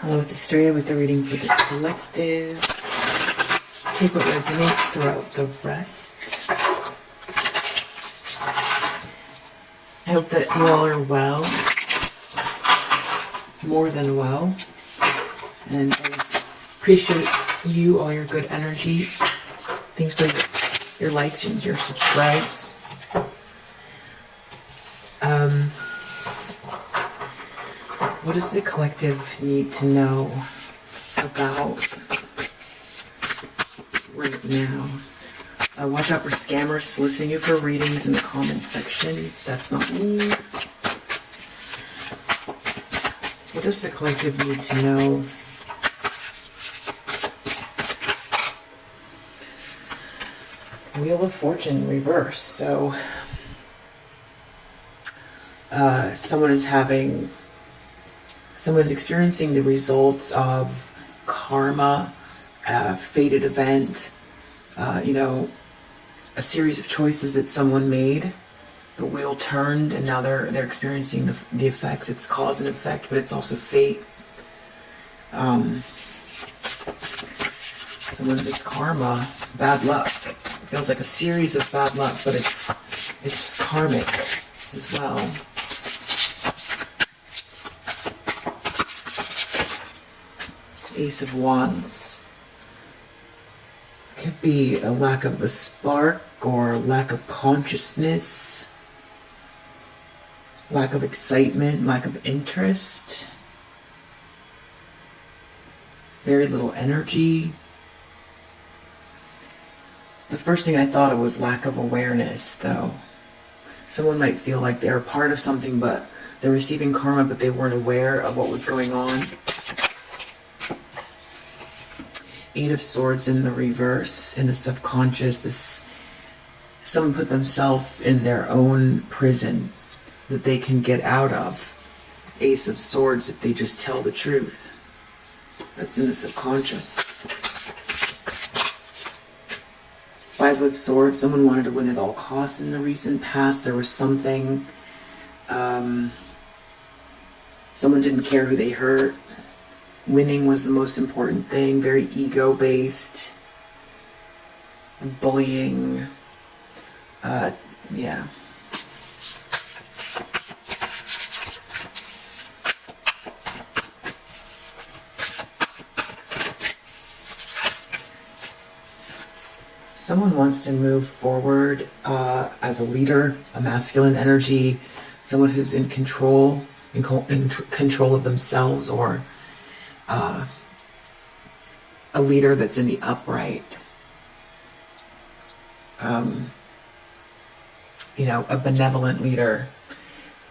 Hello, it's Estrella with the reading for the collective. Take what resonates throughout the rest. I hope that you all are well, more than well, and I appreciate you, all your good energy. Thanks for your likes and your subscribes. What does the collective need to know about right now? Watch out for scammers soliciting you for readings in the comments section. That's not me. What does the collective need to know? Wheel of Fortune reverse. So someone is experiencing the results of karma, fated event, a series of choices that someone made. The wheel turned, and now they're experiencing the effects. It's cause and effect, but it's also fate. Someone makes karma, bad luck. It feels like a series of bad luck, but it's karmic as well. Ace of Wands. Could be a lack of a spark or lack of consciousness, lack of excitement, lack of interest, very little energy. The first thing I thought of was lack of awareness, though. Someone might feel like they're a part of something, but they're receiving karma, but they weren't aware of what was going on. Eight of Swords in the reverse, in the subconscious. Someone put themselves in their own prison that they can get out of. Ace of Swords if they just tell the truth. That's in the subconscious. Five of Swords, someone wanted to win at all costs in the recent past. There was something, someone didn't care who they hurt. Winning was the most important thing, very ego-based, bullying, yeah. Someone wants to move forward as a leader, a masculine energy, someone who's in control of themselves, or a leader that's in the upright, a benevolent leader.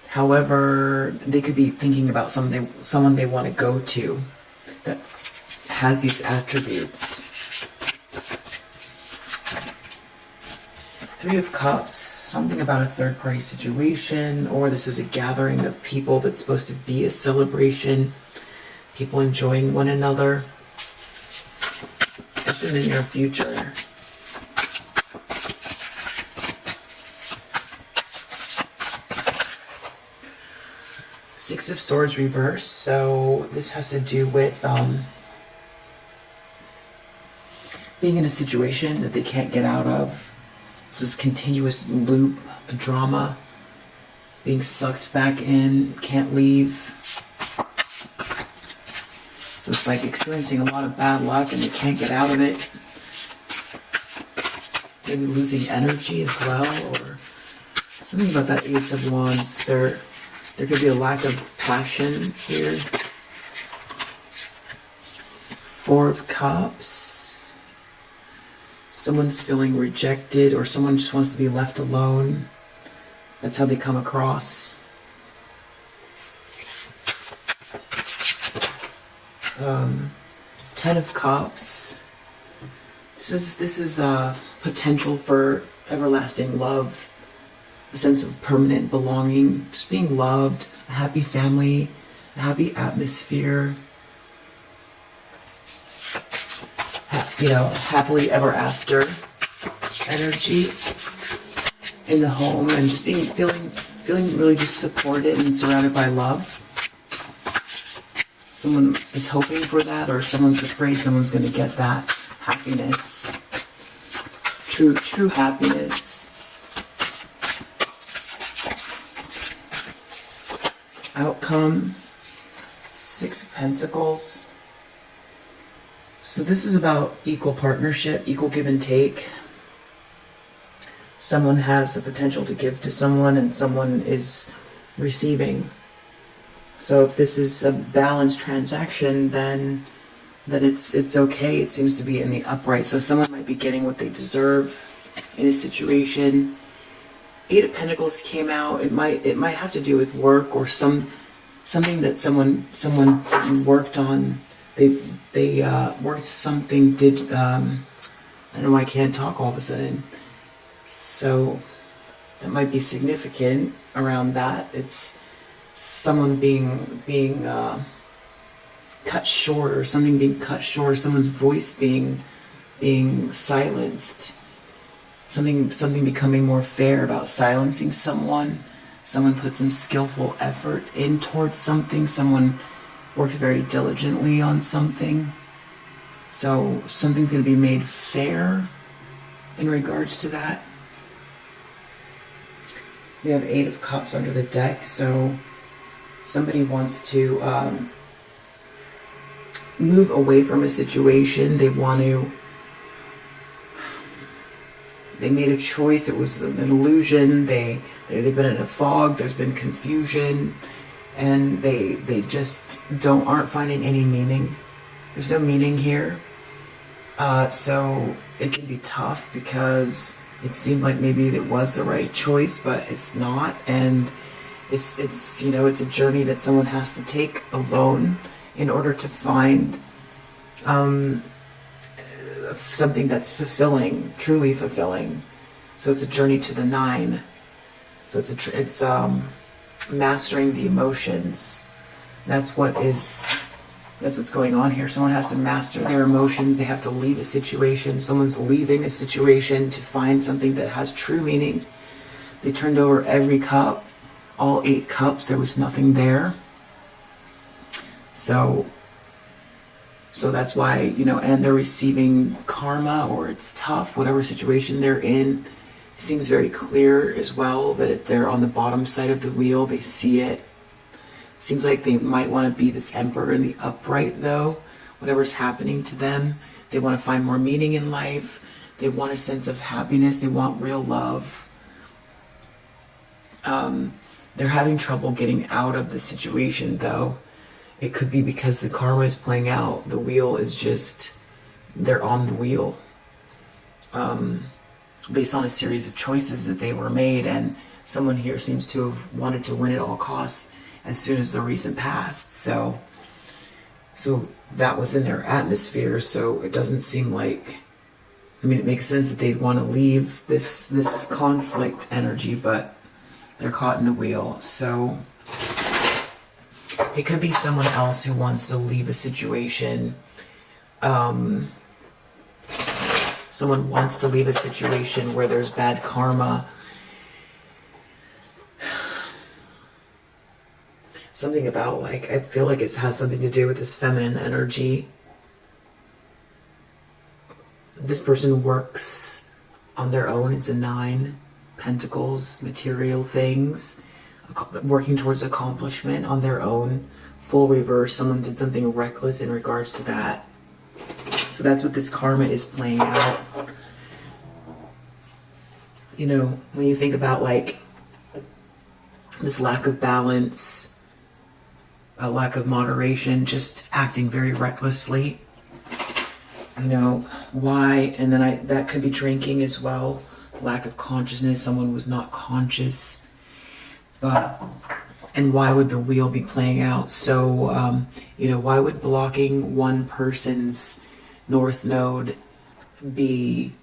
However, they could be thinking about someone they want to go to that has these attributes. Three of Cups, something about a third-party situation, or this is a gathering of people that's supposed to be a celebration. People enjoying one another. It's in the near future. Six of Swords reverse. So this has to do with being in a situation that they can't get out of. Just continuous loop, a drama. Being sucked back in, can't leave. So it's like experiencing a lot of bad luck and they can't get out of it. Maybe losing energy as well, or something about that Ace of Wands. There could be a lack of passion here. Four of Cups. Someone's feeling rejected, or someone just wants to be left alone. That's how they come across. Ten of Cups. This is potential for everlasting love, a sense of permanent belonging, just being loved, a happy family, a happy atmosphere, happily ever after energy in the home, and just feeling really just supported and surrounded by love. Someone is hoping for that, or someone's afraid someone's going to get that happiness. True happiness. Outcome. 6 of Pentacles. So this is about equal partnership, equal give and take. Someone has the potential to give to someone, and someone is receiving. So if this is a balanced transaction, then it's okay. It seems to be in the upright. So someone might be getting what they deserve in a situation. 8 of Pentacles came out. It might have to do with work, or something that someone worked on. They worked something. I don't know why I can't talk all of a sudden. So that might be significant around that. It's someone being cut short, or something being cut short, or someone's voice being silenced. Something becoming more fair about silencing someone. Someone put some skillful effort in towards something. Someone worked very diligently on something. So something's going to be made fair in regards to that. We have 8 of Cups under the deck. So somebody wants to move away from a situation. They made a choice. It was an illusion. They've been in a fog. There's been confusion, and they just aren't finding any meaning. There's no meaning here. So it can be tough, because it seemed like maybe it was the right choice, but it's not. And it's a journey that someone has to take alone in order to find something that's fulfilling, truly fulfilling. So it's a journey to the 9. So it's mastering the emotions. That's what's going on here. Someone has to master their emotions. They have to leave a situation. Someone's leaving a situation to find something that has true meaning. They turned over every cup, all 8 cups. There was nothing there. So that's why, and they're receiving karma, or it's tough, whatever situation they're in. It seems very clear as well that they're on the bottom side of the wheel. They see it. Seems like they might want to be this Emperor in the upright, though. Whatever's happening to them, they want to find more meaning in life. They want a sense of happiness. They want real love. They're having trouble getting out of the situation, though. It could be because the karma is playing out. The wheel is they're on the wheel. Based on a series of choices that they were made, and someone here seems to have wanted to win at all costs as soon as the recent past. So that was in their atmosphere. So it doesn't seem like, it makes sense that they'd want to leave this conflict energy, but they're caught in the wheel. So it could be someone else who wants to leave a situation. Someone wants to leave a situation where there's bad karma. Something about, I feel like it has something to do with this feminine energy. This person works on their own. It's a 9 Pentacles, material things, working towards accomplishment on their own. Full reverse. Someone did something reckless in regards to that. So that's what this karma is playing out. When you think about this lack of balance, a lack of moderation, just acting very recklessly. Why? And then that could be drinking as well. Lack of consciousness. Someone was not conscious. And why would the wheel be playing out? So, why would blocking one person's North Node be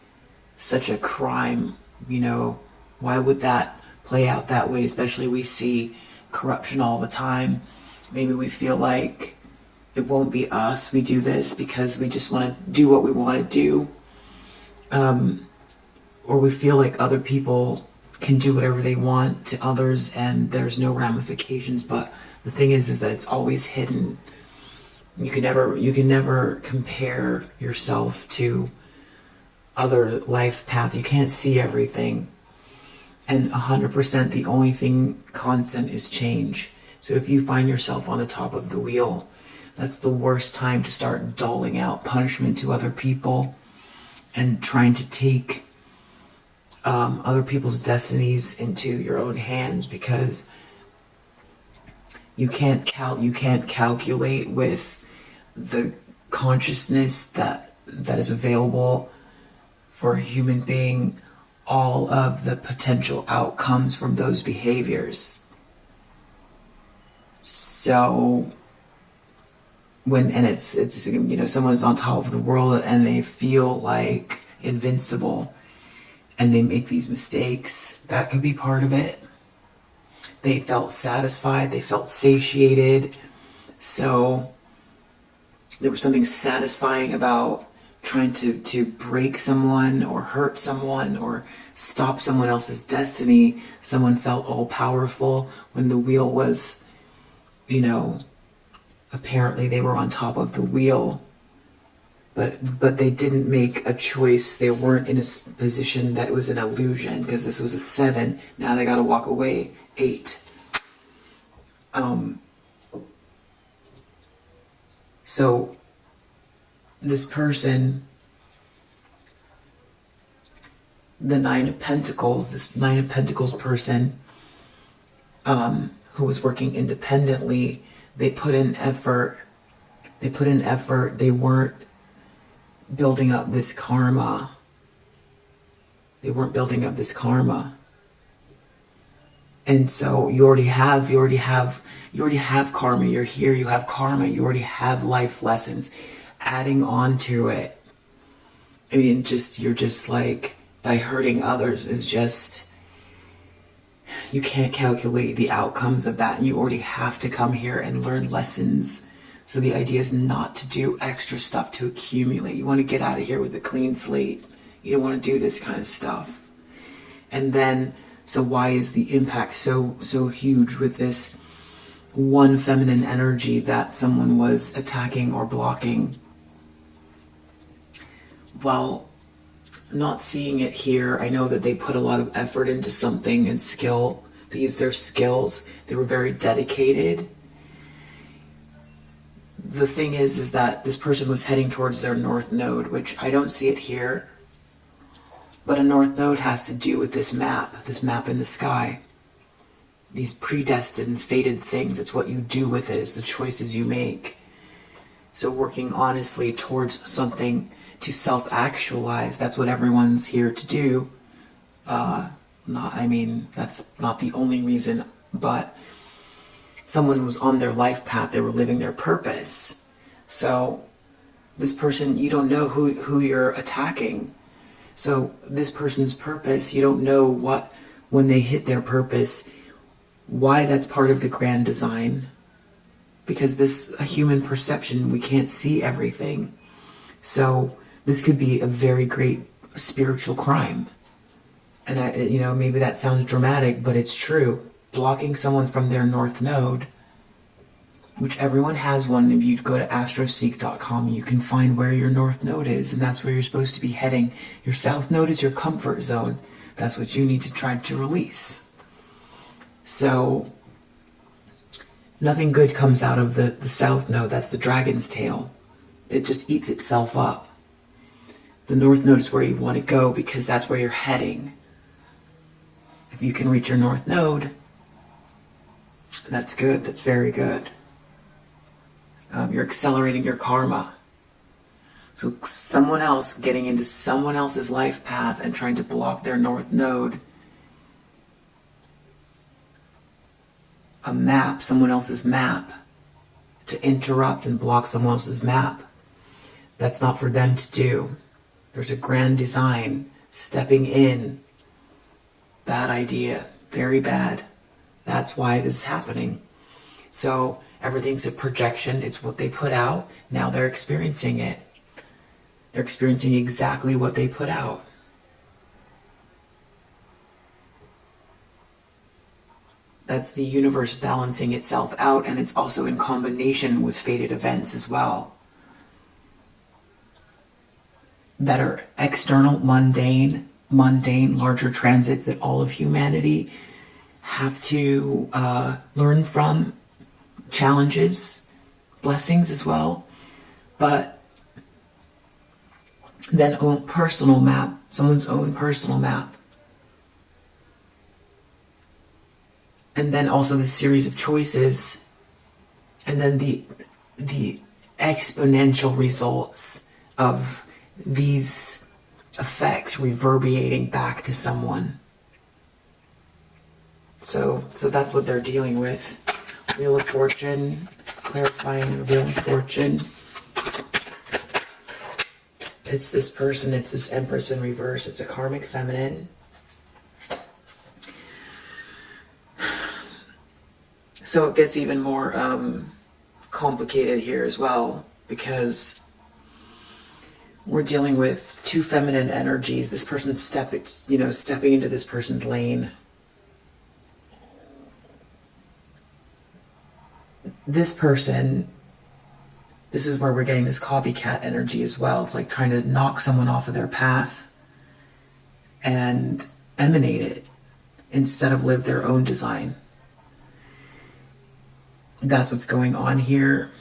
such a crime? Why would that play out that way? Especially we see corruption all the time. Maybe we feel like it won't be us. We do this because we just want to do what we want to do. Or we feel like other people can do whatever they want to others and there's no ramifications. But the thing is that it's always hidden. You can never compare yourself to other life paths. You can't see everything. And 100% the only thing constant is change. So if you find yourself on the top of the wheel, that's the worst time to start doling out punishment to other people and trying to take other people's destinies into your own hands, because you can't calculate with the consciousness that is available for a human being all of the potential outcomes from those behaviors. So it's you know, someone's on top of the world and they feel like invincible and they make these mistakes, that could be part of it. They felt satisfied, they felt satiated, so there was something satisfying about trying to break someone or hurt someone or stop someone else's destiny. Someone felt all powerful when the wheel was, you know, apparently they were on top of the wheel, but they didn't make a choice. They weren't in a position that it was an illusion, because this was a 7. Now they got to walk away 8. So this person, the 9 of Pentacles, this 9 of Pentacles person, who was working independently, they put in effort. They weren't building up this karma. And so you already have karma. You're here, you have karma, you already have life lessons. Adding on to it, I mean, you're just like, by hurting others is just, you can't calculate the outcomes of that. You already have to come here and learn lessons. So the idea is not to do extra stuff to accumulate. You want to get out of here with a clean slate. You don't want to do this kind of stuff. And then, so why is the impact so huge with this one feminine energy that someone was attacking or blocking? Well, I'm not seeing it here. I know that they put a lot of effort into something and skill. They used their skills. They were very dedicated. The thing is that this person was heading towards their north node, which I don't see it here. But a north node has to do with this map in the sky. These predestined, fated things. It's what you do with it. It's the choices you make. So working honestly towards something to self-actualize, that's what everyone's here to do. That's not the only reason, but someone was on their life path. They were living their purpose. So this person, you don't know who you're attacking. So this person's purpose, you don't know what, when they hit their purpose, why that's part of the grand design. Because this, a human perception, we can't see everything. So this could be a very great spiritual crime. And maybe that sounds dramatic, but it's true. Blocking someone from their north node, which everyone has one. If you go to astroseek.com, you can find where your north node is, and that's where you're supposed to be heading. Your south node is your comfort zone. That's what you need to try to release. So nothing good comes out of the south node. That's the dragon's tail. It just eats itself up. The north node is where you want to go, because that's where you're heading. If you can reach your north node, that's good. That's very good. You're accelerating your karma. So someone else getting into someone else's life path and trying to block their north node, a map, someone else's map, to interrupt and block someone else's map, that's not for them to do. There's a grand design. Stepping in, bad idea, very bad. That's why this is happening. So everything's a projection. It's what they put out. Now they're experiencing it. They're experiencing exactly what they put out. That's the universe balancing itself out, and it's also in combination with fated events as well that are external, mundane, larger transits that all of humanity have to learn from, challenges, blessings as well. But then own personal map, someone's own personal map. And then also the series of choices, and then the exponential results of these effects reverberating back to someone. So that's what they're dealing with. Wheel of Fortune, clarifying the Wheel of Fortune. It's this person, it's this Empress in reverse, it's a karmic feminine. So it gets even more complicated here as well, because we're dealing with two feminine energies. This person's stepping into this person's lane. This person, this is where we're getting this copycat energy as well. It's like trying to knock someone off of their path and emanate it instead of live their own design. That's what's going on here.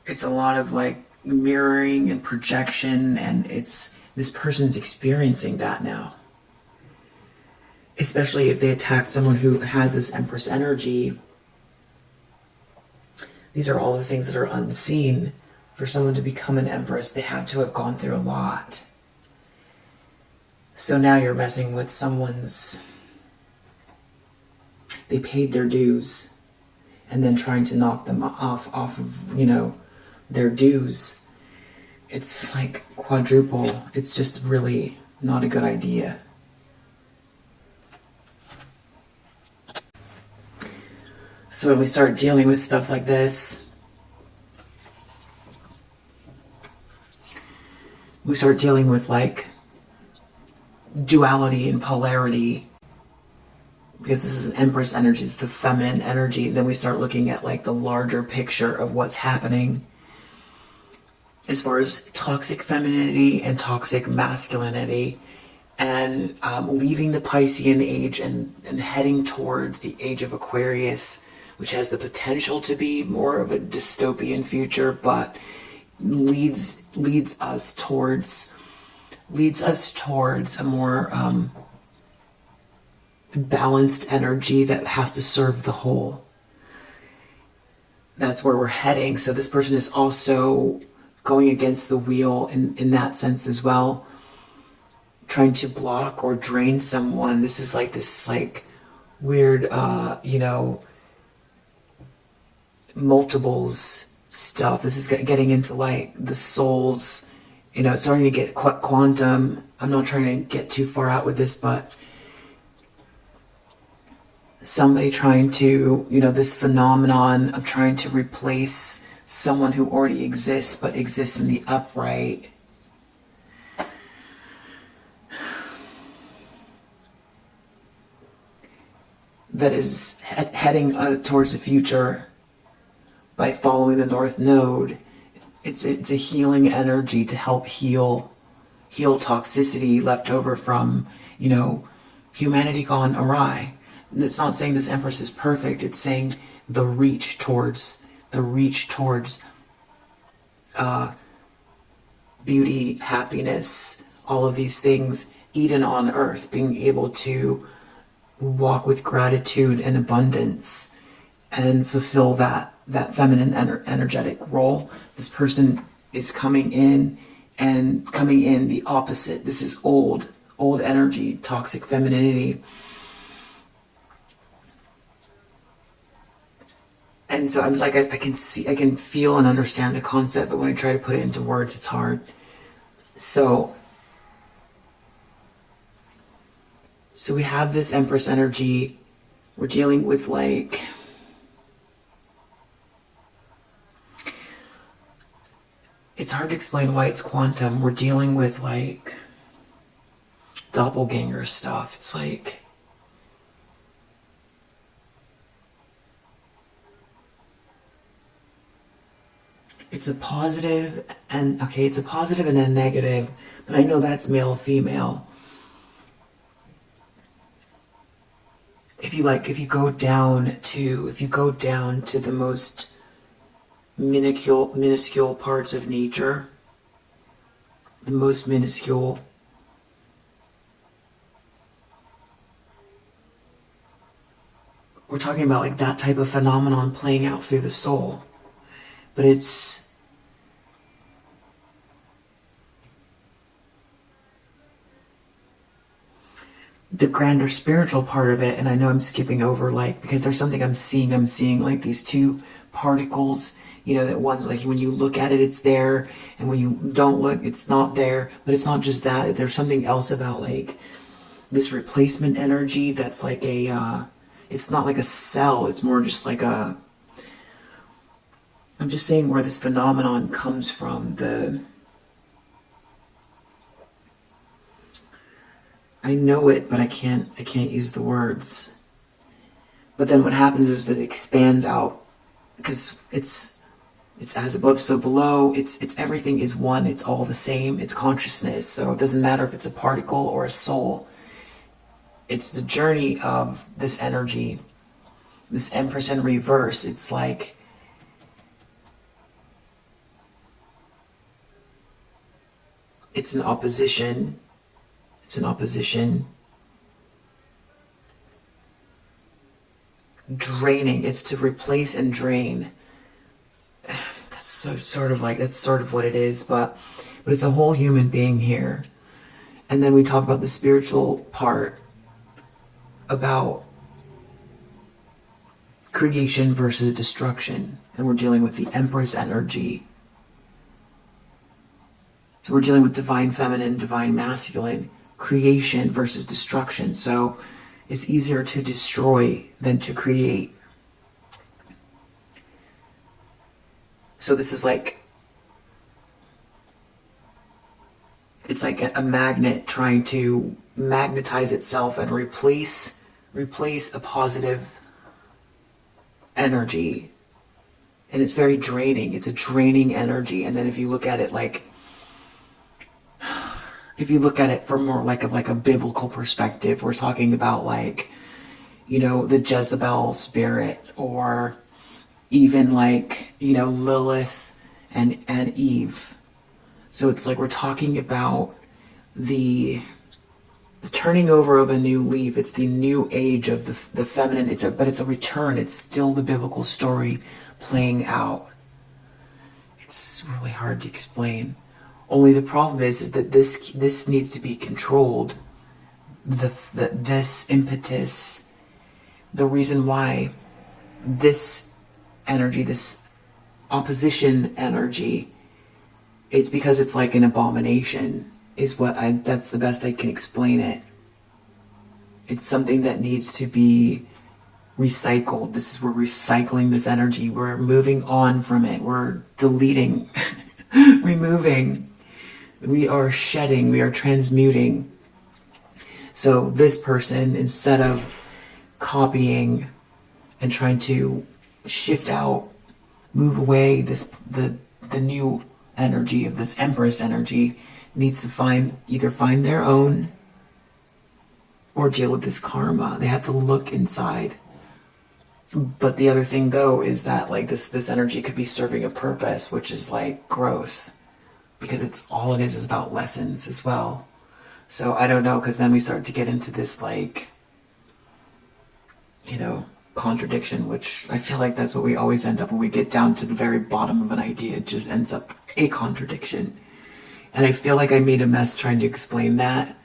It's a lot of like mirroring and projection, and it's this person's experiencing that now. Especially if they attack someone who has this Empress energy. These are all the things that are unseen. For someone to become an Empress, they have to have gone through a lot. So now you're messing with someone's... They paid their dues, and then trying to knock them off of, their dues. It's like quadruple. It's just really not a good idea. So when we start dealing with stuff like this, we start dealing with like duality and polarity, because this is an Empress energy, it's the feminine energy. Then we start looking at like the larger picture of what's happening as far as toxic femininity and toxic masculinity, and leaving the Piscean age and heading towards the age of Aquarius, which has the potential to be more of a dystopian future, but leads us towards a more balanced energy that has to serve the whole. That's where we're heading. So this person is also going against the wheel in that sense as well, trying to block or drain someone. This is like this like weird multiples stuff. This is getting into like the souls, it's starting to get quantum. I'm not trying to get too far out with this, but somebody trying to, this phenomenon of trying to replace someone who already exists, but exists in the upright. That is heading towards the future by following the North Node. It's a healing energy to help heal toxicity left over from, humanity gone awry. And it's not saying this Empress is perfect. It's saying the reach towards beauty, happiness, all of these things, Eden on earth, being able to walk with gratitude and abundance and fulfill that feminine energetic role. This person is coming in the opposite. This is old energy, toxic femininity. And so I'm like, I can feel and understand the concept, but when I try to put it into words, it's hard. So we have this Empress energy. We're dealing with like, it's hard to explain why it's quantum. We're dealing with like doppelganger stuff. It's like, it's a positive and, okay, it's a positive and a negative, but I know that's male, female. If you go down to the most minuscule parts of nature, the most minuscule, we're talking about like that type of phenomenon playing out through the soul. But it's the grander spiritual part of it, and I know I'm skipping over, like, because there's something I'm seeing like these two particles, that one's like when you look at it, it's there, and when you don't look, it's not there. But it's not just that, there's something else about like this replacement energy that's like it's not like a cell, it's more just like I'm just saying where this phenomenon comes from. I know it, but I can't use the words. But then what happens is that it expands out, because it's as above, so below. It's everything is one. It's all the same. It's consciousness. So it doesn't matter if it's a particle or a soul. It's the journey of this energy, this Empress in reverse. It's like, it's an opposition. Draining. It's to replace and drain. That's sort of what it is, but it's a whole human being here. And then we talk about the spiritual part, about creation versus destruction, and we're dealing with the Empress energy. So we're dealing with divine feminine, divine masculine, creation versus destruction. So it's easier to destroy than to create. So this is like, it's like a magnet trying to magnetize itself and replace a positive energy. And it's very draining. It's a draining energy. And then if you look at it from more like a biblical perspective, we're talking about like, the Jezebel spirit, or even like, Lilith and Eve. So it's like we're talking about the turning over of a new leaf. It's the new age of the feminine. But it's a return. It's still the biblical story playing out. It's really hard to explain. Only the problem is that this needs to be controlled. This impetus, the reason why this energy, this opposition energy, it's because it's like an abomination, that's the best I can explain it. It's something that needs to be recycled. We're recycling this energy. We're moving on from it. We're deleting, removing. We are shedding. We are transmuting. So this person, instead of copying and trying to shift out, move away the new energy of this Empress energy, needs to either find their own or deal with this karma. They have to look inside. But the other thing though is that like this energy could be serving a purpose, which is like growth, because it's all it is about lessons as well. So I don't know, because then we start to get into this like, contradiction, which I feel like that's what we always end up when we get down to the very bottom of an idea. It just ends up a contradiction. And I feel like I made a mess trying to explain that.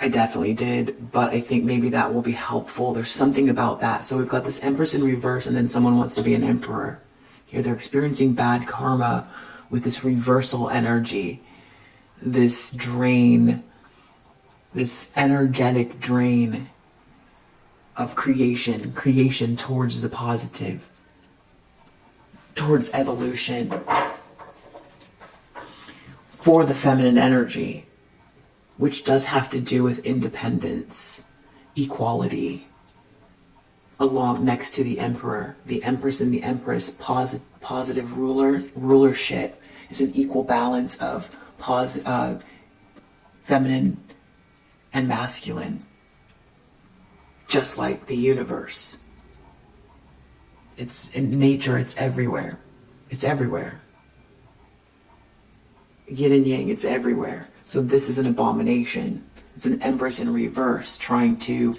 I definitely did, but I think maybe that will be helpful. There's something about that. So we've got this Empress in reverse, and then someone wants to be an emperor. Here they're experiencing bad karma with this reversal energy, this drain, this energetic drain of creation towards the positive, towards evolution, for the feminine energy. which does have to do with independence, equality, along next to the emperor. The empress and the empress, positive rulership is an equal balance of feminine and masculine, just like the universe. It's in nature, it's everywhere. It's everywhere. Yin and yang, it's everywhere. So this is an abomination. It's an empress in reverse trying to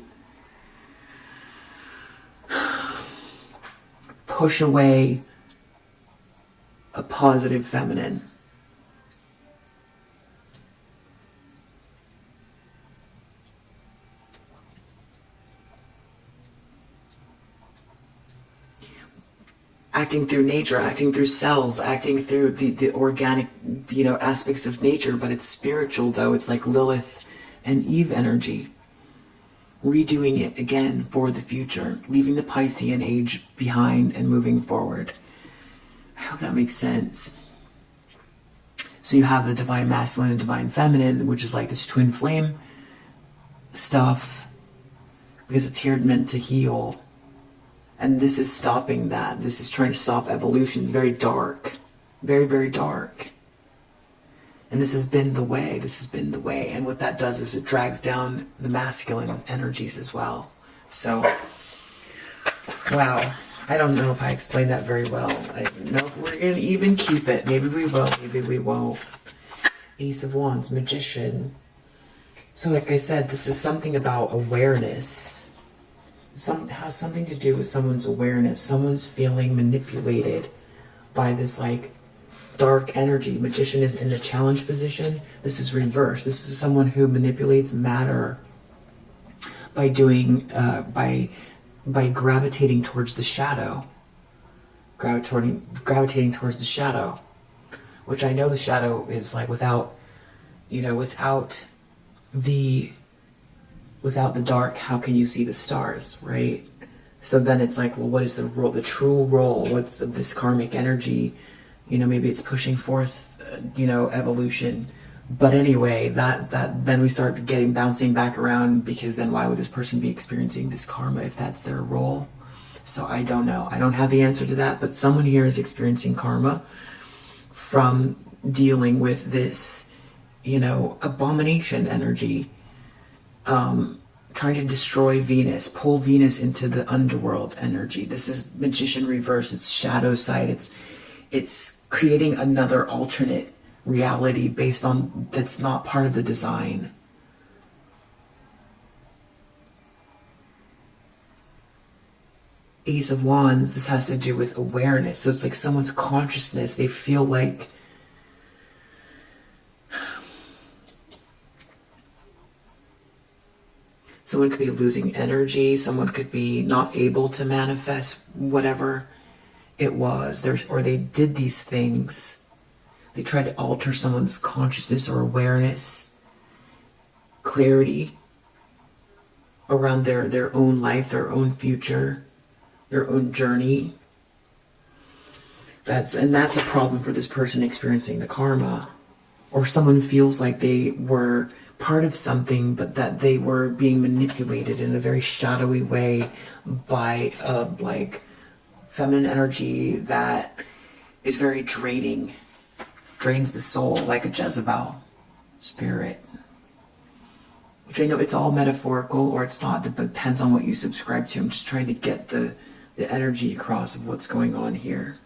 push away a positive feminine. Acting through nature, acting through cells, acting through the organic, aspects of nature, but it's spiritual though. It's like Lilith and Eve energy. Redoing it again for the future, leaving the Piscean age behind and moving forward. I hope that makes sense. So you have the divine masculine and divine feminine, which is like this twin flame stuff, because it's here meant to heal. And this is stopping that. This is trying to stop evolution. It's very dark. Very, very dark. And this has been the way. This has been the way. And what that does is it drags down the masculine energies as well. So, wow. I don't know if I explained that very well. I don't know if we're going to even keep it. Maybe we will. Maybe we won't. Ace of Wands, Magician. So like I said, this is something about awareness. Has something to do with someone's awareness. Someone's feeling manipulated by this like dark energy. Magician is in the challenge position. This is reverse. This is someone who manipulates matter by doing by gravitating towards the shadow. Gravitating towards the shadow, which I know the shadow is like without the dark, how can you see the stars, right? So then it's like, well, what is the role, the true role? What's this karmic energy? Maybe it's pushing forth, evolution. But anyway, that then we start bouncing back around, because then why would this person be experiencing this karma if that's their role? So I don't know. I don't have the answer to that, but someone here is experiencing karma from dealing with this, abomination energy. Trying to destroy Venus, pull Venus into the underworld energy. This is Magician reverse. It's shadow side. It's creating another alternate reality based on that's not part of the design. Ace of Wands. This has to do with awareness. So it's like someone's consciousness. They feel like someone could be losing energy. Someone could be not able to manifest whatever it was. Or they did these things. They tried to alter someone's consciousness or awareness, clarity around their own life, their own future, their own journey. That's a problem for this person experiencing the karma. Or someone feels like they were part of something, but that they were being manipulated in a very shadowy way by like feminine energy that is very draining, drains the soul, like a Jezebel spirit. Which I know it's all metaphorical, or it's not. It depends on what you subscribe to. I'm just trying to get the energy across of what's going on here.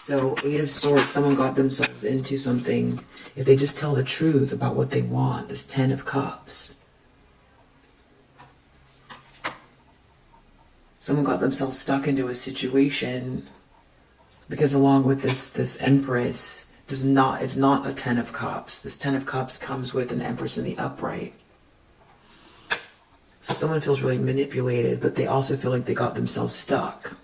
So, Eight of Swords, someone got themselves into something. If they just tell the truth about what they want, this Ten of Cups. Someone got themselves stuck into a situation because along with this Empress, it's not a Ten of Cups. This Ten of Cups comes with an Empress in the upright. So someone feels really manipulated, but they also feel like they got themselves stuck.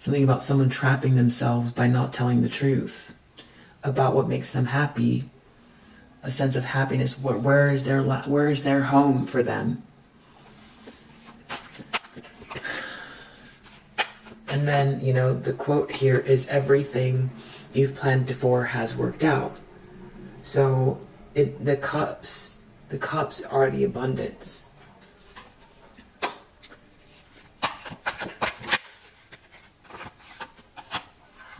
Something about someone trapping themselves by not telling the truth about what makes them happy, a sense of happiness. Where is their home for them? And then, the quote here is everything you've planned for has worked out. So the cups are the abundance.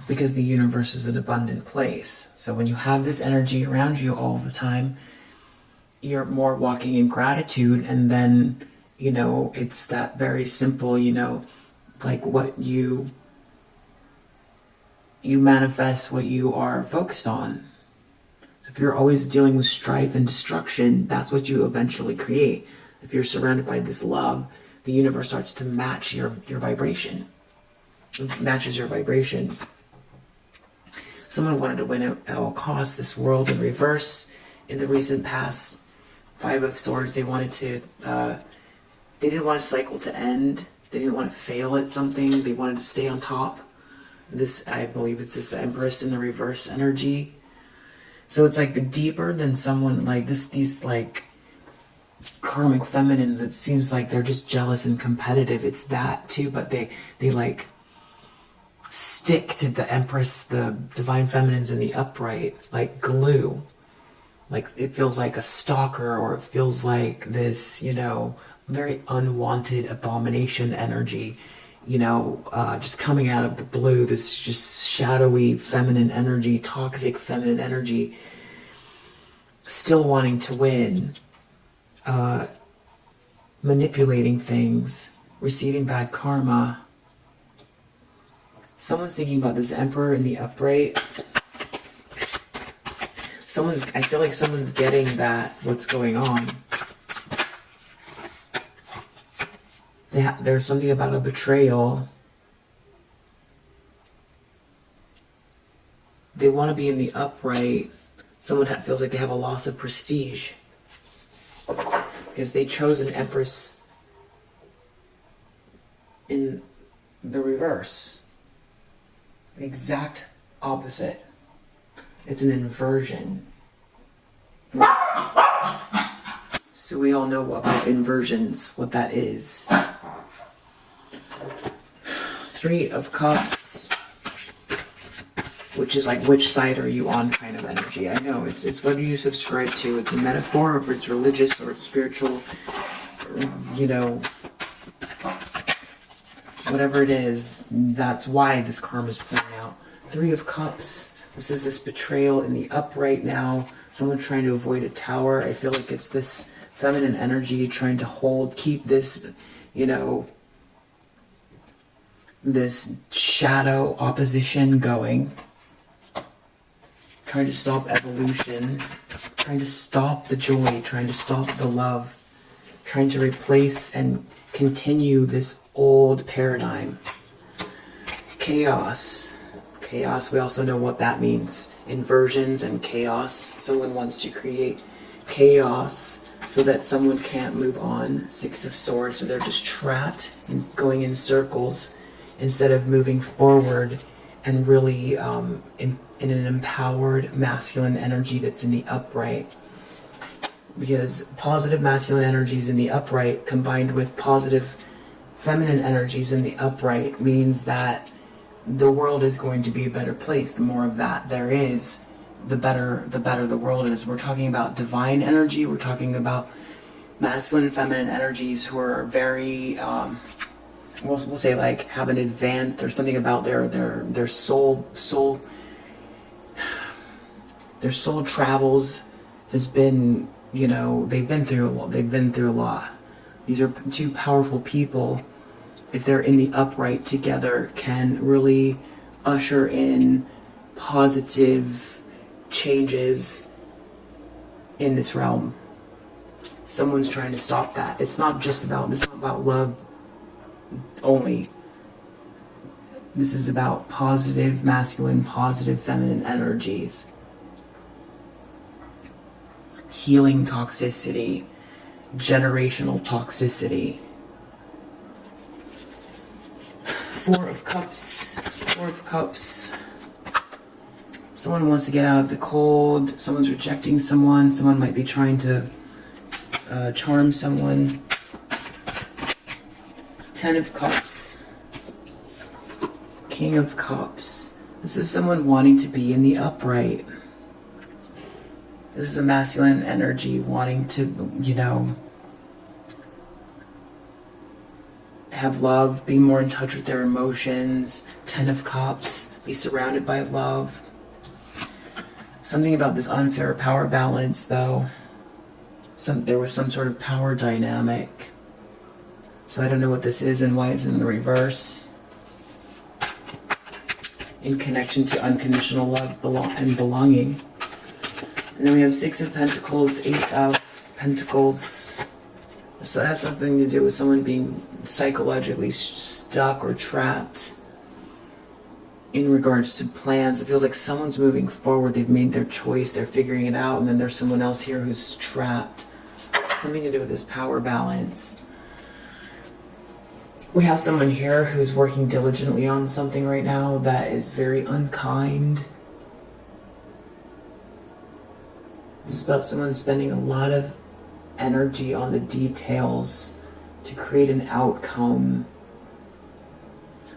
Because the universe is an abundant place. So when you have this energy around you all the time, you're more walking in gratitude. And then, you know, it's that very simple, you know, like what you manifest what you are focused on. If you're always dealing with strife and destruction, that's what you eventually create. If you're surrounded by this love, the universe starts to match your vibration. It matches your vibration. Someone wanted to win at all costs, this world in reverse. In the recent past, 5 of Swords, they wanted to, they didn't want a cycle to end. They didn't want to fail at something. They wanted to stay on top. This, I believe it's this Empress in the reverse energy. So it's like deeper than someone like this, these like karmic feminines, it seems like they're just jealous and competitive. It's that too, but they like stick to the Empress, the divine feminines in the upright, like glue. Like it feels like a stalker, or it feels like this, you know, very unwanted abomination energy, you know, just coming out of the blue, this just shadowy feminine energy, toxic feminine energy, still wanting to win, manipulating things, receiving bad karma. Someone's thinking about this Emperor in the upright. I feel like someone's getting that, what's going on. There's something about a betrayal. They want to be in the upright. Someone feels like they have a loss of prestige. Because they chose an Empress in the reverse. The exact opposite. It's an inversion. So we all know about inversions, what that is. 3 of Cups, which is like which side are you on kind of energy. I know it's whether you subscribe to, it's a metaphor, or if it's religious or it's spiritual, you know, whatever it is, that's why this karma is playing out. 3 of Cups. This is this betrayal in the upright now. Someone trying to avoid a tower. I feel like it's this feminine energy trying to keep this, you know, this shadow opposition going. Trying to stop evolution. Trying to stop the joy. Trying to stop the love. Trying to replace and continue this old paradigm. Chaos. Chaos, we also know what that means. Inversions and chaos. Someone wants to create chaos so that someone can't move on. 6 of Swords, so they're just trapped and going in circles instead of moving forward and really in an empowered masculine energy that's in the upright. Because positive masculine energies in the upright combined with positive feminine energies in the upright means that the world is going to be a better place. The more of that there is, the better the world is. We're talking about divine energy. We're talking about masculine and feminine energies who are very, we'll say like have an advanced. There's something about their soul travels has been, you know, they've been through a lot. These are 2 powerful people. If they're in the upright together, can really usher in positive changes in this realm. Someone's trying to stop that. It's not about love only. This is about positive masculine, positive feminine energies. Healing toxicity, generational toxicity. 4 of Cups. Someone wants to get out of the cold. Someone's rejecting someone. Someone might be trying to charm someone. 10 of Cups. King of Cups. This is someone wanting to be in the upright. This is a masculine energy wanting to, you know, have love, be more in touch with their emotions. 10 of Cups, be surrounded by love. Something about this unfair power balance, though. There was some sort of power dynamic. So I don't know what this is and why it's in the reverse. In connection to unconditional love and belonging. And then we have 6 of Pentacles, 8 of Pentacles. So it has something to do with someone being psychologically stuck or trapped in regards to plans. It feels like someone's moving forward. They've made their choice. They're figuring it out. And then there's someone else here who's trapped. Something to do with this power balance. We have someone here who's working diligently on something right now that is very unkind. This is about someone spending a lot of energy on the details to create an outcome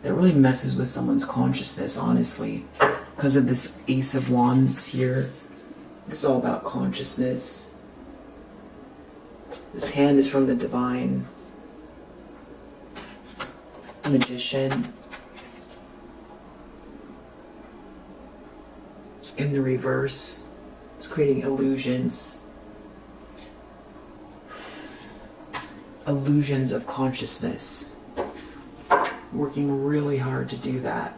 that really messes with someone's consciousness, honestly. Because of this Ace of Wands here. This is all about consciousness. This hand is from the Divine. Magician. In the reverse, it's creating illusions. Illusions of consciousness. Working really hard to do that.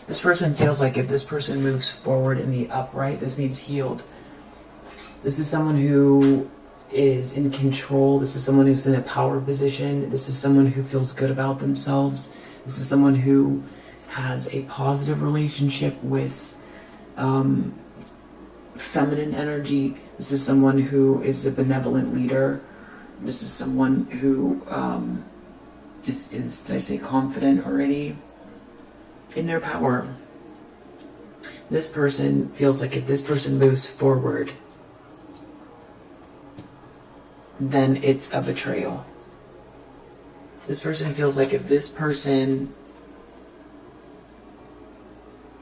This person feels like if this person moves forward in the upright, this means healed. This is someone who is in control. This is someone who's in a power position. This is someone who feels good about themselves. This is someone who has a positive relationship with feminine energy. This is someone who is a benevolent leader. This is someone who is did I say confident already? In their power. This person feels like if this person moves forward, then it's a betrayal. This person feels like if this person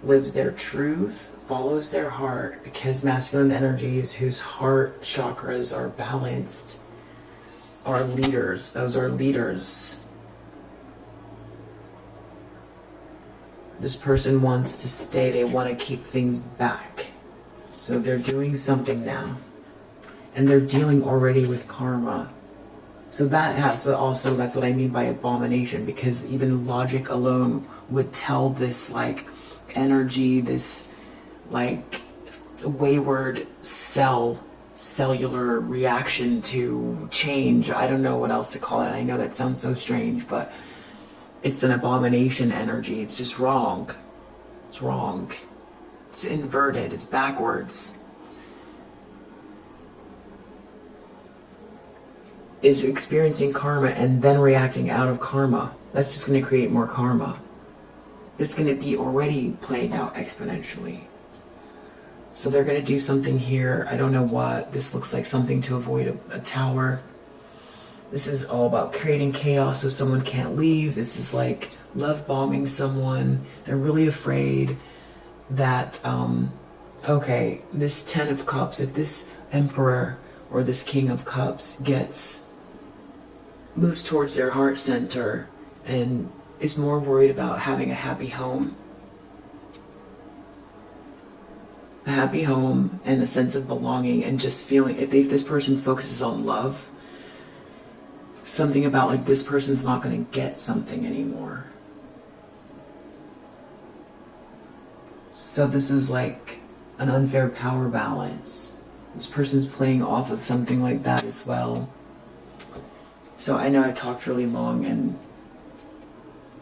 lives their truth, follows their heart, because masculine energies whose heart chakras are balanced are leaders. Those are leaders. This person wants to stay. They want to keep things back. So they're doing something now. And they're dealing already with karma. So that has also, that's what I mean by abomination, because even logic alone would tell this like energy, this like wayward cellular reaction to change. I don't know what else to call it. I know that sounds so strange, but it's an abomination energy. It's just wrong. It's wrong. It's inverted. It's backwards. Is experiencing karma and then reacting out of karma. That's just going to create more karma. That's going to be already playing out exponentially. So they're going to do something here. I don't know what. This looks like something to avoid a tower. This is all about creating chaos so someone can't leave. This is like love bombing someone. They're really afraid that, okay, this 10 of Cups, if this Emperor or this King of Cups moves towards their heart center and is more worried about having a happy home. A happy home and a sense of belonging and just feeling, if this person focuses on love, something about like this person's not going to get something anymore. So this is like an unfair power balance. This person's playing off of something like that as well. So I know I talked really long and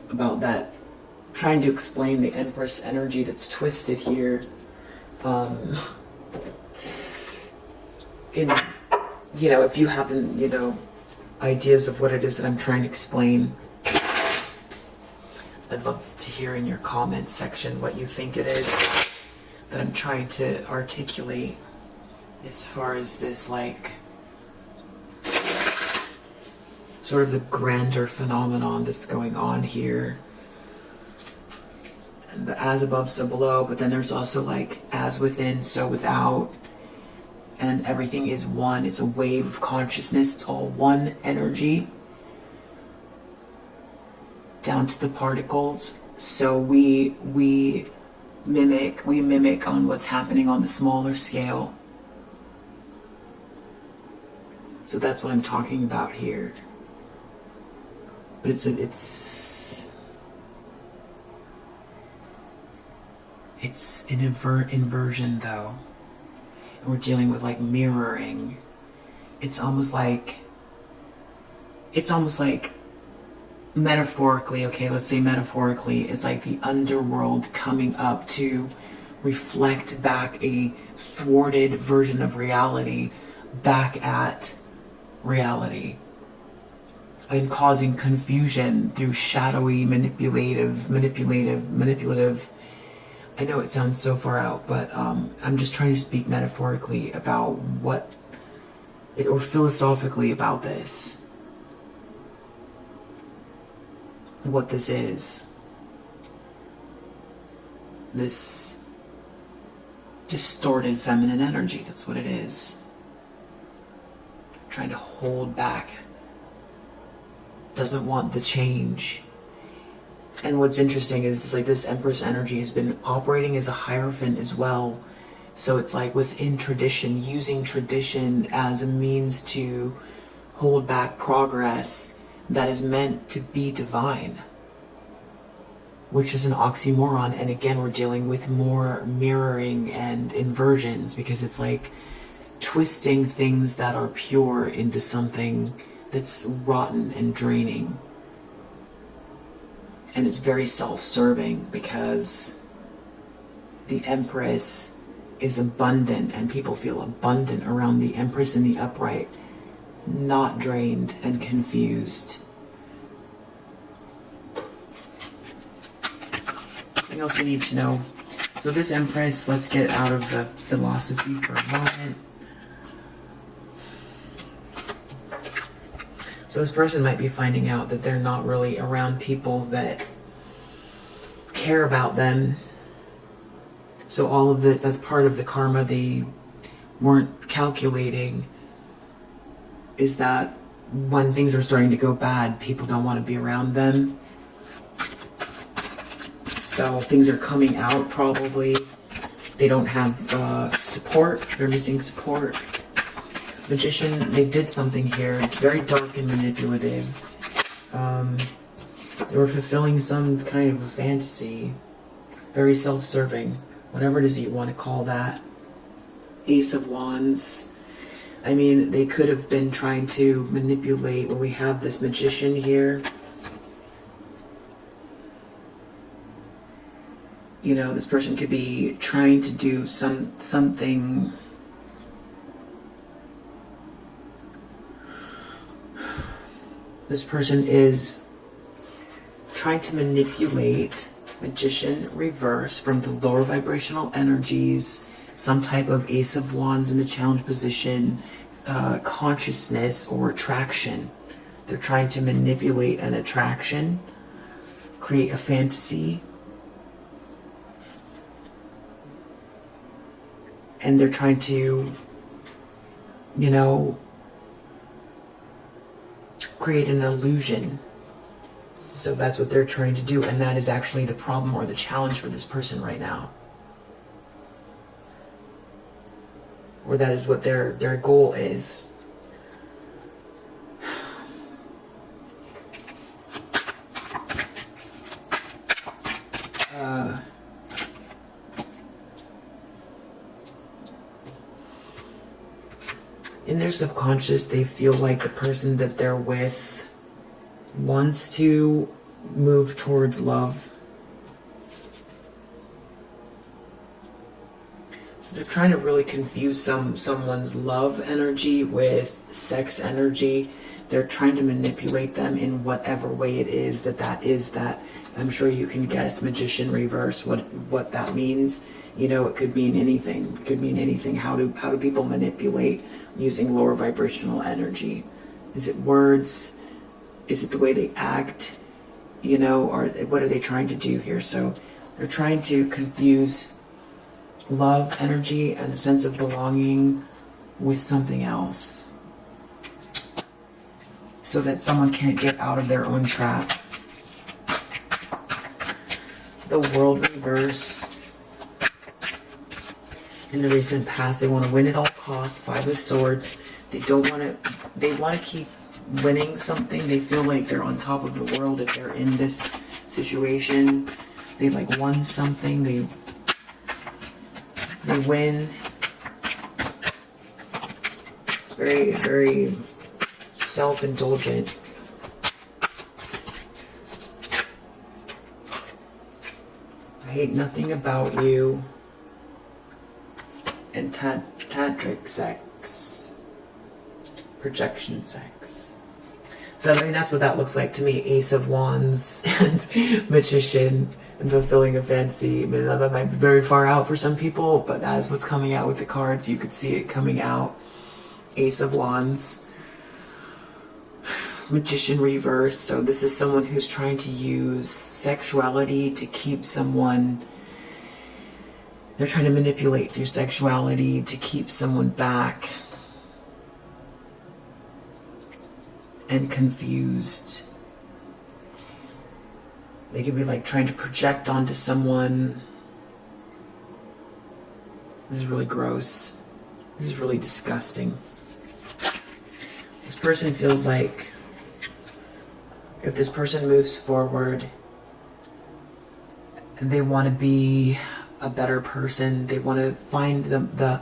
about that, trying to explain the Empress energy that's twisted here. If you have, ideas of what it is that I'm trying to explain, I'd love to hear in your comments section what you think it is that I'm trying to articulate as far as this like sort of the grander phenomenon that's going on here. And the as above, so below, but then there's also like as within, so without, and everything is one. It's a wave of consciousness. It's all one energy down to the particles. So we mimic on what's happening on the smaller scale. So that's what I'm talking about here. But it's an inversion though. And we're dealing with like mirroring. It's almost like metaphorically, okay, let's say metaphorically, it's like the underworld coming up to reflect back a thwarted version of reality back at reality, and causing confusion through shadowy, manipulative. I know it sounds so far out, but I'm just trying to speak metaphorically about or philosophically about this. What this is. This distorted feminine energy, that's what it is. Trying to hold back. Doesn't want the change. And what's interesting is it's like this Empress energy has been operating as a hierophant as well. So it's like within tradition, using tradition as a means to hold back progress that is meant to be divine, which is an oxymoron. And again, we're dealing with more mirroring and inversions, because it's like twisting things that are pure into something that's rotten and draining. And it's very self-serving, because the Empress is abundant and people feel abundant around the Empress in the upright, not drained and confused. Anything else we need to know? So this Empress, let's get out of the philosophy for a moment. So this person might be finding out that they're not really around people that care about them. So all of this, that's part of the karma they weren't calculating, is that when things are starting to go bad, people don't want to be around them. So things are coming out probably. They don't have support. They're missing support. Magician, they did something here. It's very dark and manipulative. They were fulfilling some kind of a fantasy. Very self-serving. Whatever it is you want to call that. Ace of Wands. I mean, they could have been trying to manipulate when we have this Magician here. You know, this person could be trying to do something. This person is trying to manipulate Magician reverse from the lower vibrational energies, some type of Ace of Wands in the challenge position, consciousness or attraction. They're trying to manipulate an attraction, create a fantasy, and they're trying to, you know, create an illusion. So that's what they're trying to do, and that is actually the problem or the challenge for this person right now. Or that is what their goal is. In their subconscious, they feel like the person that they're with wants to move towards love. So they're trying to really confuse someone's love energy with sex energy. They're trying to manipulate them in whatever way it is that is that. I'm sure you can guess Magician reverse, what that means. You know, it could mean anything. It could mean anything. How do people manipulate using lower vibrational energy? Is it words, Is it the way they act? You know, or what are they trying to do here? So they're trying to confuse love energy and a sense of belonging with something else, so that someone can't get out of their own trap. The World reverse. In the recent past, they want to win at all costs. 5 of Swords. They don't want to, they want to keep winning something. They feel like they're on top of the world if they're in this situation. They like won something. They win. It's very, very self-indulgent. I hate nothing about you. And tantric sex. Projection sex. So I mean, that's what that looks like to me. Ace of Wands and Magician and fulfilling a fancy. I mean, that might be very far out for some people, but that is what's coming out with the cards. You could see it coming out. Ace of Wands. Magician reverse. So this is someone who's trying to use sexuality to keep someone. They're trying to manipulate through sexuality to keep someone back and confused. They could be like trying to project onto someone. This is really gross. This is really disgusting. This person feels like if this person moves forward, they want to be a better person. They want to find the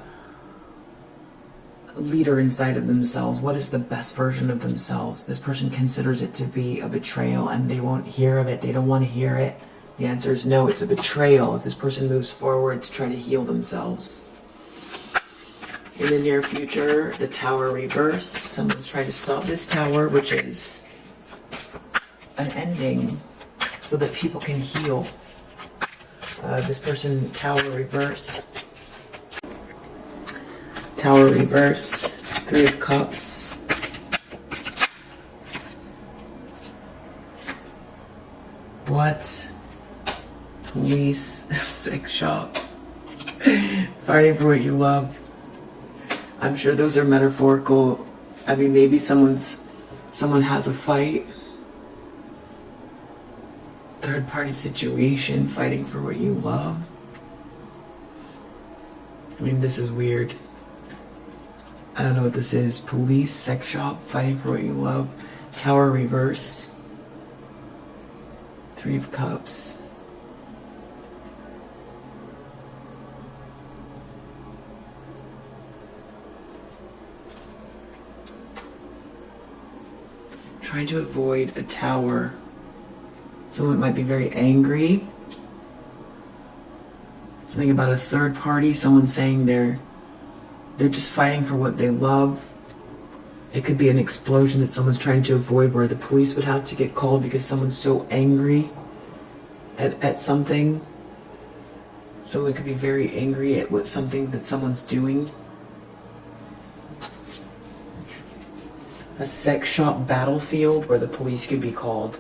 leader inside of themselves. What is the best version of themselves? This person considers it to be a betrayal and they won't hear of it. They don't want to hear it. The answer is no, it's a betrayal if this person moves forward to try to heal themselves. In the near future, the Tower reverse. Someone's trying to stop this Tower, which is an ending so that people can heal. This person, Tower reverse. Tower reverse. 3 of Cups. What? Police. Sex shop. Fighting for what you love. I'm sure those are metaphorical. I mean, maybe someone has a fight. Third party situation, fighting for what you love. I mean, this is weird. I don't know what this is. Police, sex shop, fighting for what you love. Tower reverse. 3 of Cups. Trying to avoid a tower. Someone might be very angry. Something about a third party. Someone saying they're just fighting for what they love. It could be an explosion that someone's trying to avoid where the police would have to get called because someone's so angry at something. Someone could be very angry at something that someone's doing. A sex shop battlefield where the police could be called.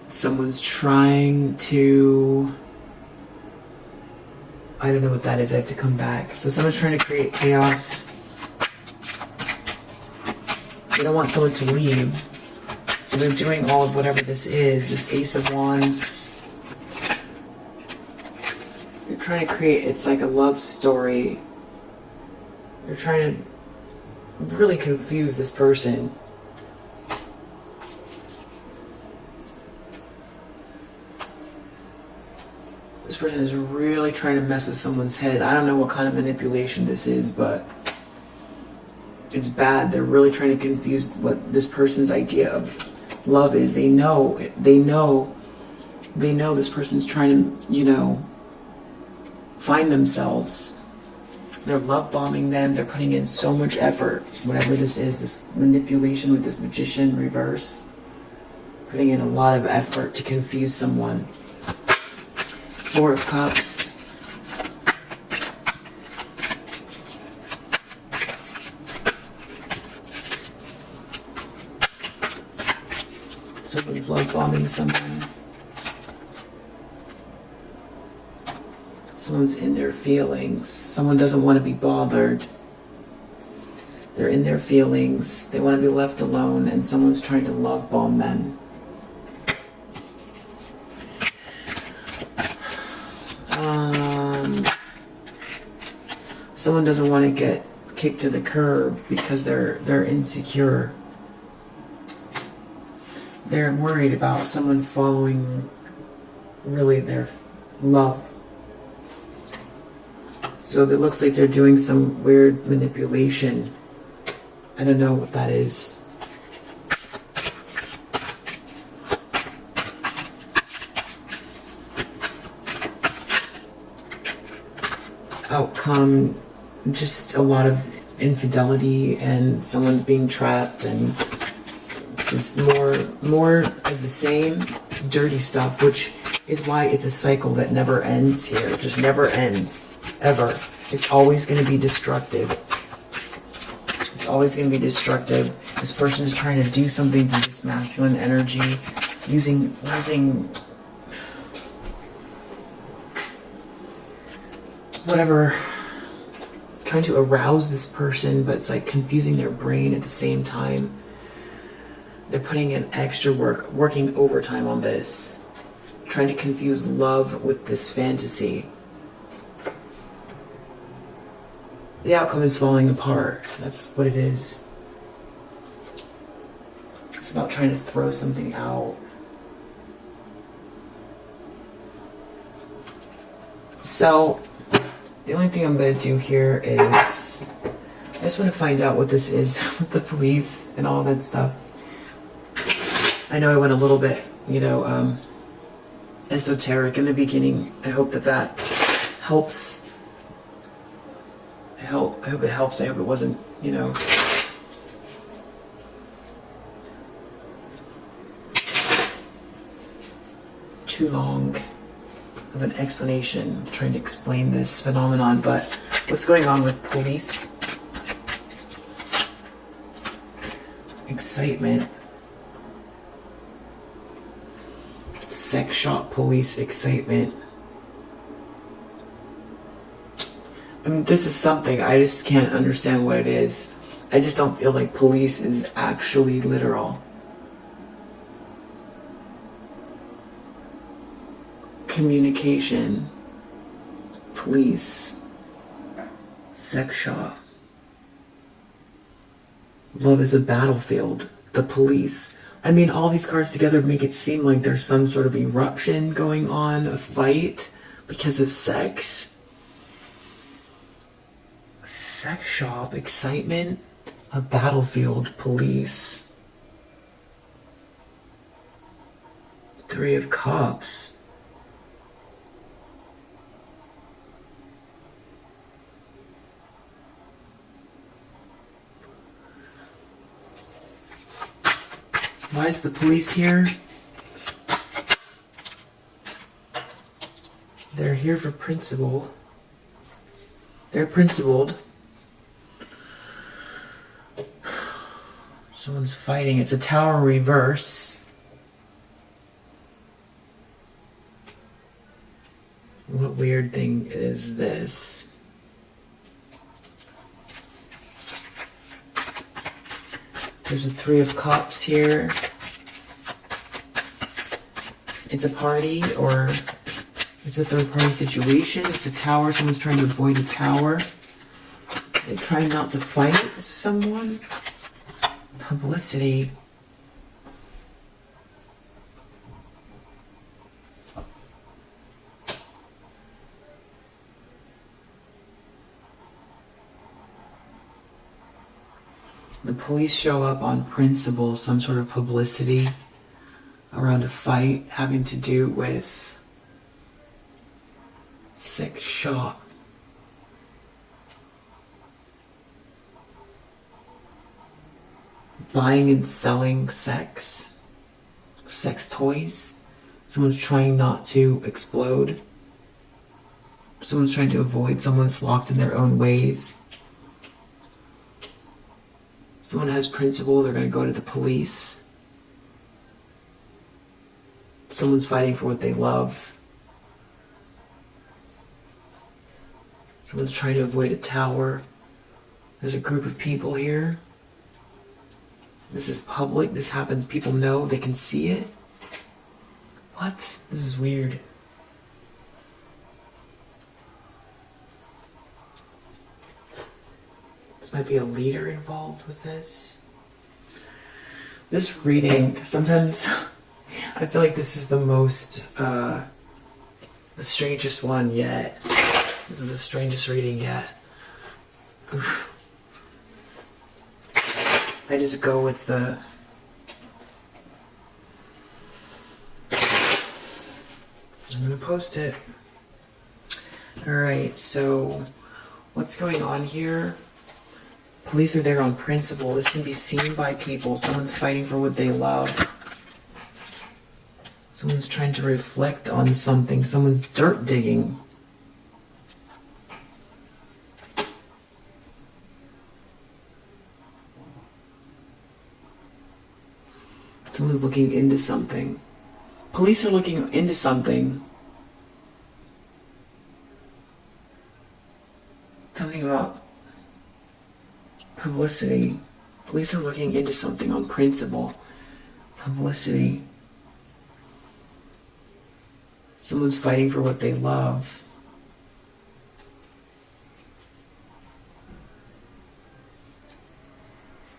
Someone's trying to... I don't know what that is. I have to come back. So someone's trying to create chaos. They don't want someone to leave. So they're doing all of whatever this is. This Ace of Wands. They're trying to create... It's like a love story. They're trying to really confuse this person. This person is really trying to mess with someone's head. I don't know what kind of manipulation this is, but it's bad. They're really trying to confuse what this person's idea of love is. They know this person's trying to, find themselves. They're love bombing them. They're putting in so much effort. Whatever this is, this manipulation with this Magician reverse. Putting in a lot of effort to confuse someone. 4 of Cups. Someone's love bombing someone. Someone's in their feelings. Someone doesn't want to be bothered. They're in their feelings. They want to be left alone, and someone's trying to love bomb them. Someone doesn't want to get kicked to the curb because they're insecure. They're worried about someone following really their love. So it looks like they're doing some weird manipulation. I don't know what that is. Outcome, just a lot of infidelity, and someone's being trapped, and just more of the same dirty stuff, which is why it's a cycle that never ends here. It just never ends, ever. It's always going to be destructive. It's always going to be destructive. This person is trying to do something to this masculine energy, using whatever, trying to arouse this person, but it's like confusing their brain at the same time. They're putting in extra work, working overtime on this, trying to confuse love with this fantasy. The outcome is falling apart. That's what it is. It's about trying to throw something out. So, the only thing I'm going to do here is, I just want to find out what this is with the police and all that stuff. I know I went a little bit, esoteric in the beginning. I hope that helps. I hope it helps. I hope it wasn't, too long of an explanation trying to explain this phenomenon. But what's going on with police? Excitement. Sex shop police excitement. I mean, this is something, I just can't understand what it is. I just don't feel like police is actually literal. Communication, police, sex shop. Love is a battlefield, the police. I mean, all these cards together make it seem like there's some sort of eruption going on, a fight because of sex. Sex shop, excitement, a battlefield, police. Three of Cups. Why is the police here? They're here for principle. They're principled. Someone's fighting. It's a Tower reverse. What weird thing is this? There's a Three of Cups here. It's a party, or it's a third party situation. It's a tower. Someone's trying to avoid a tower. They're trying not to fight someone. Publicity. The police show up on principle, some sort of publicity around a fight having to do with sex shop. Buying and selling sex toys. Someone's trying not to explode. Someone's trying to avoid. Someone's locked in their own ways. Someone has principle, they're going to go to the police. Someone's fighting for what they love. Someone's trying to avoid a tower. There's a group of people here. This is public. This happens. People know. They can see it. What? This is weird. This might be a leader involved with this. This reading, sometimes I feel like this is the most, the strangest one yet. This is the strangest reading yet. Oof. I just go with the... I'm gonna post it. Alright, so what's going on here? Police are there on principle. This can be seen by people. Someone's fighting for what they love. Someone's trying to reflect on something. Someone's dirt digging. Someone's looking into something. Police are looking into something. Something about publicity. Police are looking into something on principle. Publicity. Someone's fighting for what they love.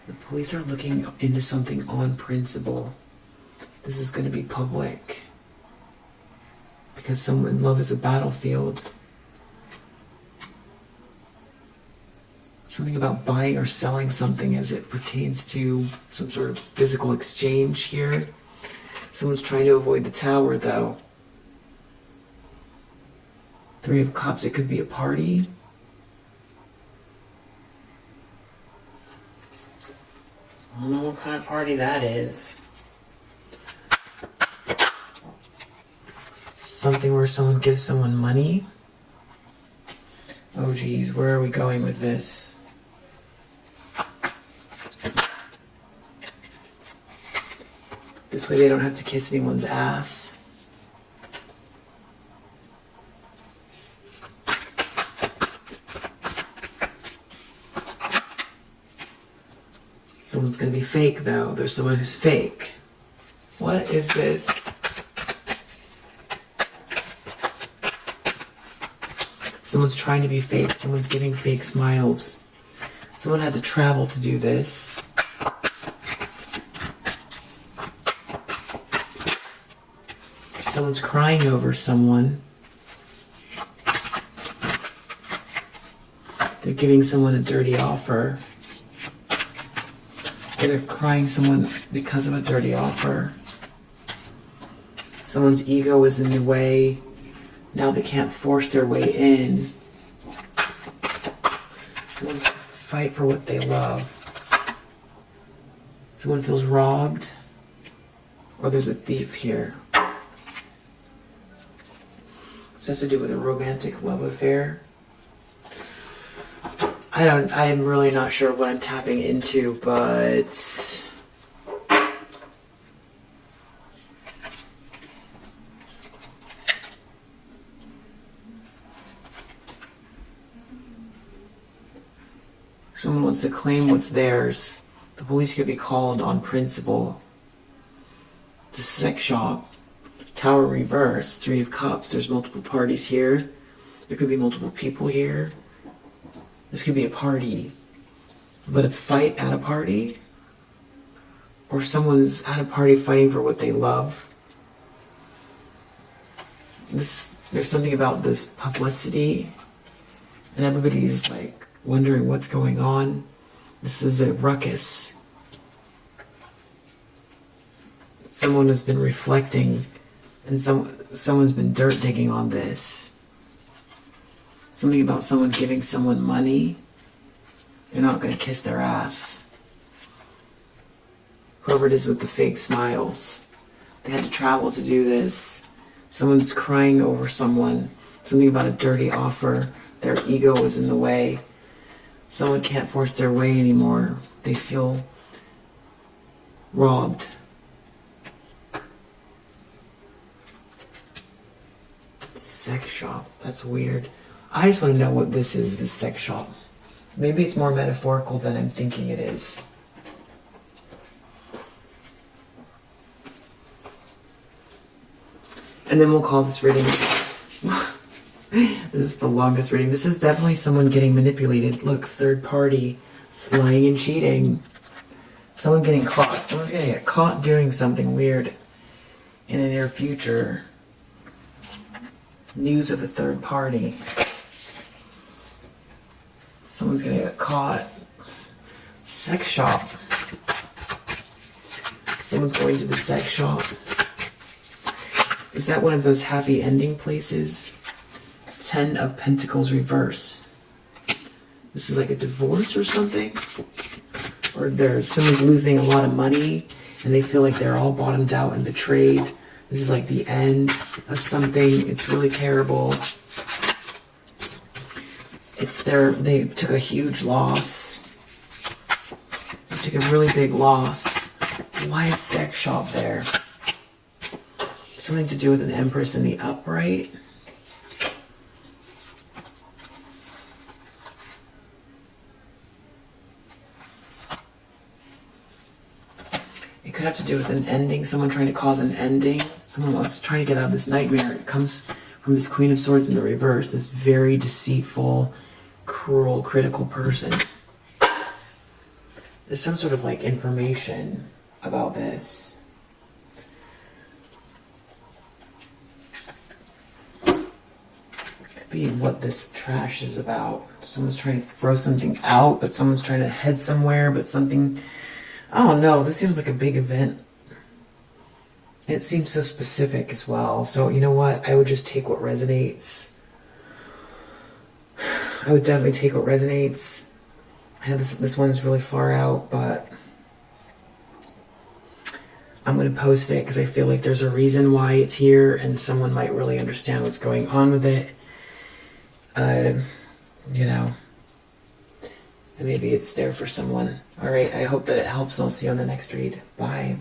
The police are looking into something on principle. This is going to be public. Because someone, love is a battlefield. Something about buying or selling something as it pertains to some sort of physical exchange here. Someone's trying to avoid the tower, though. Three of Cups, it could be a party. I don't know what kind of party that is. Something where someone gives someone money. Oh geez, where are we going with this? This way they don't have to kiss anyone's ass. Someone's gonna be fake though. There's someone who's fake. What is this? Someone's trying to be fake. Someone's giving fake smiles. Someone had to travel to do this. Someone's crying over someone. They're giving someone a dirty offer. Or they're crying someone because of a dirty offer. Someone's ego is in the way. Now they can't force their way in. Someone's fight for what they love. Someone feels robbed. Or there's a thief here. This has to do with a romantic love affair. I'm really not sure what I'm tapping into, but someone wants to claim what's theirs. The police could be called on principle. The sex shop. Tower reverse. Three of Cups. There's multiple parties here. There could be multiple people here. This could be a party. But a fight at a party? Or someone's at a party fighting for what they love. There's something about this publicity. And everybody's like wondering what's going on. This is a ruckus. Someone has been reflecting. And someone's been dirt digging on this. Something about someone giving someone money. They're not going to kiss their ass. Whoever it is with the fake smiles. They had to travel to do this. Someone's crying over someone. Something about a dirty offer. Their ego is in the way. Someone can't force their way anymore. They feel robbed. Sex shop. That's weird. I just want to know what this is, this sex shop. Maybe it's more metaphorical than I'm thinking it is. And then we'll call this reading. This is the longest reading. This is definitely someone getting manipulated. Look, third party, lying and cheating. Someone getting caught. Someone's going to get caught doing something weird in the near future. News of a third party. Someone's going to get caught. Sex shop. Someone's going to the sex shop. Is that one of those happy ending places? 10 of Pentacles reverse. This is like a divorce or something? Or someone's losing a lot of money and they feel like they're all bottomed out and betrayed. This is like the end of something. It's really terrible. They took a huge loss. They took a really big loss. Why is sex shop there? Something to do with an Empress in the upright. It could have to do with an ending, someone trying to cause an ending. Someone wants trying to get out of this nightmare. It comes from this Queen of Swords in the reverse, this very deceitful, cruel, critical person. There's some sort of like information about this. Could be what this trash is about. Someone's trying to throw something out, but someone's trying to head somewhere, but something... I don't know. This seems like a big event. It seems so specific as well. So, you know what? I would just take what resonates. I would definitely take what resonates. I know this one's really far out, but I'm going to post it because I feel like there's a reason why it's here and someone might really understand what's going on with it. You know. And maybe it's there for someone. All right, I hope that it helps. I'll see you on the next read. Bye.